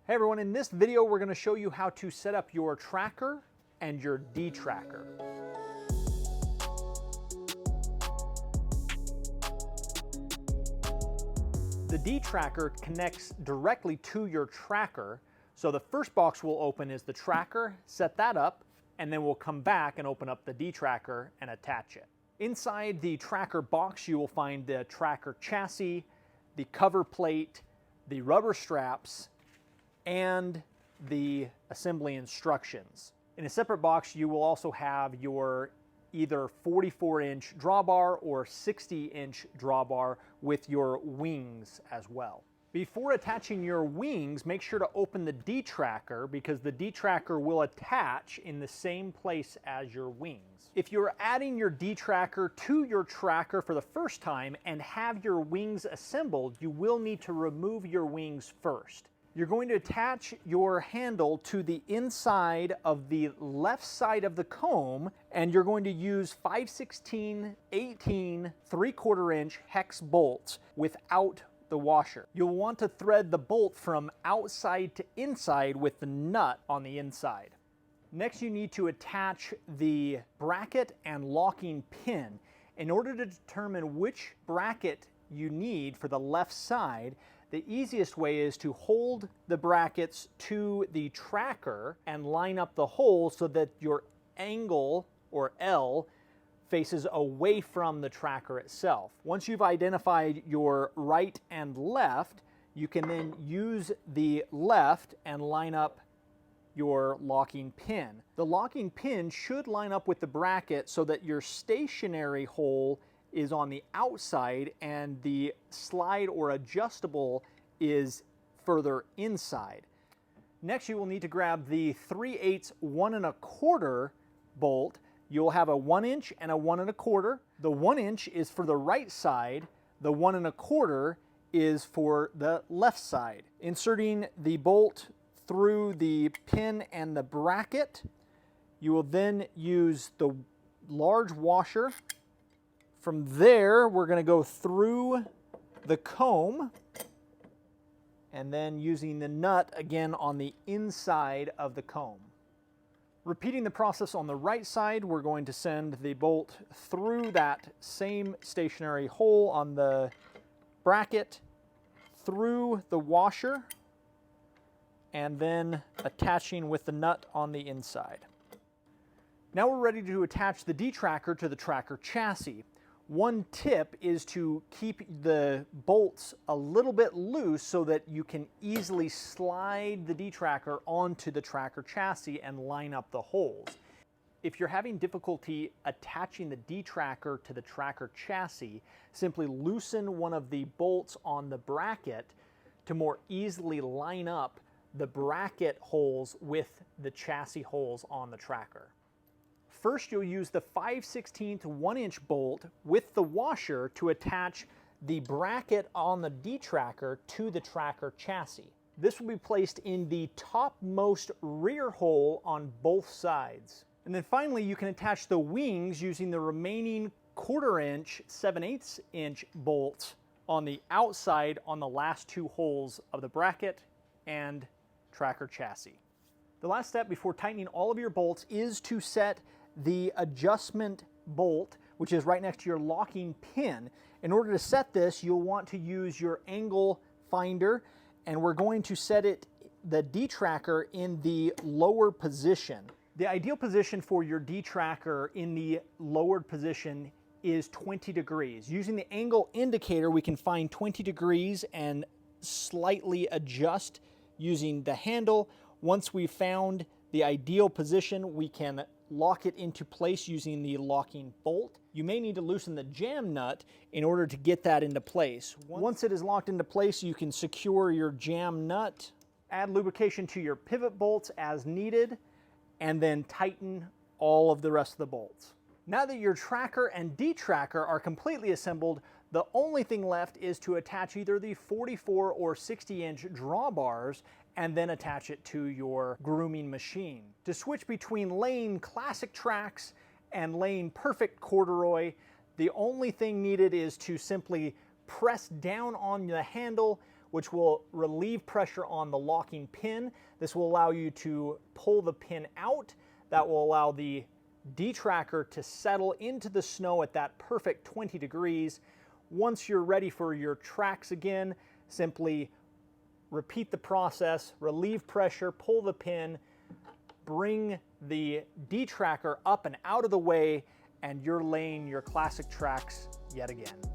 Hey everyone, in this video we're going to show you how to set up your tracker and your de-tracker. The de-tracker connects directly to your tracker, so the first box we'll open is the tracker, set that up, and then we'll come back and open up the de-tracker and attach it. Inside the tracker box you will find the tracker chassis, the cover plate, the rubber straps, and the assembly instructions. In a separate box you will also have your either 44-inch drawbar or 60-inch drawbar with your wings as well. Before attaching your wings, make sure to open the de-tracker because the de-tracker will attach in the same place as your wings. If you're adding your de-tracker to your tracker for the first time and have your wings assembled, you will need to remove your wings first. You're going to attach your handle to the inside of the left side of the comb, and you're going to use 5/16, 18, 3/4 inch hex bolts without the washer. You'll want to thread the bolt from outside to inside with the nut on the inside. Next you need to attach the bracket and locking pin. In order to determine which bracket you need for the left side, the easiest way is to hold the brackets to the tracker and line up the holes so that your angle, or L, faces away from the tracker itself. Once you've identified your right and left, you can then use the left and line up your locking pin. The locking pin should line up with the bracket so that your stationary hole is on the outside and the slide or adjustable is further inside. Next you will need to grab the 3/8 1 1/4 bolt. You'll have a 1 inch and a 1 1/4. The 1 inch is for the right side, the 1 1/4 is for the left side. Inserting the bolt through the pin and the bracket, you will then use the large washer. From there, we're going to go through the comb and then using the nut again on the inside of the comb. Repeating the process on the right side, we're going to send the bolt through that same stationary hole on the bracket, through the washer, and then attaching with the nut on the inside. Now we're ready to attach the de-tracker to the tracker chassis. One tip is to keep the bolts a little bit loose so that you can easily slide the de-tracker onto the tracker chassis and line up the holes. If you're having difficulty attaching the de-tracker to the tracker chassis, simply loosen one of the bolts on the bracket to more easily line up the bracket holes with the chassis holes on the tracker. First, you'll use the 5/16 1 inch bolt with the washer to attach the bracket on the de-tracker to the tracker chassis. This will be placed in the topmost rear hole on both sides. And then finally, you can attach the wings using the remaining 1/4 inch, 7/8 inch bolts on the outside on the last two holes of the bracket and tracker chassis. The last step before tightening all of your bolts is to set the adjustment bolt, which is right next to your locking pin. In order to set this, you'll want to use your angle finder, and we're going to set it, the de-tracker, in the lower position. The ideal position for your de-tracker in the lowered position is 20 degrees. Using the angle indicator, we can find 20 degrees and slightly adjust using the handle. Once we've found the ideal position, we can lock it into place using the locking bolt. You may need to loosen the jam nut in order to get that into place. Once it is locked into place, you can secure your jam nut, add lubrication to your pivot bolts as needed, and then tighten all of the rest of the bolts. Now that your tracker and de-tracker are completely assembled, the only thing left is to attach either the 44 or 60-inch drawbars and then attach it to your grooming machine. To switch between laying classic tracks and laying perfect corduroy, the only thing needed is to simply press down on the handle which will relieve pressure on the locking pin. This will allow you to pull the pin out. That will allow the D-tracker to settle into the snow at that perfect 20 degrees. Once you're ready for your tracks again, simply repeat the process, relieve pressure, pull the pin, bring the D-tracker up and out of the way, and you're laying your classic tracks yet again.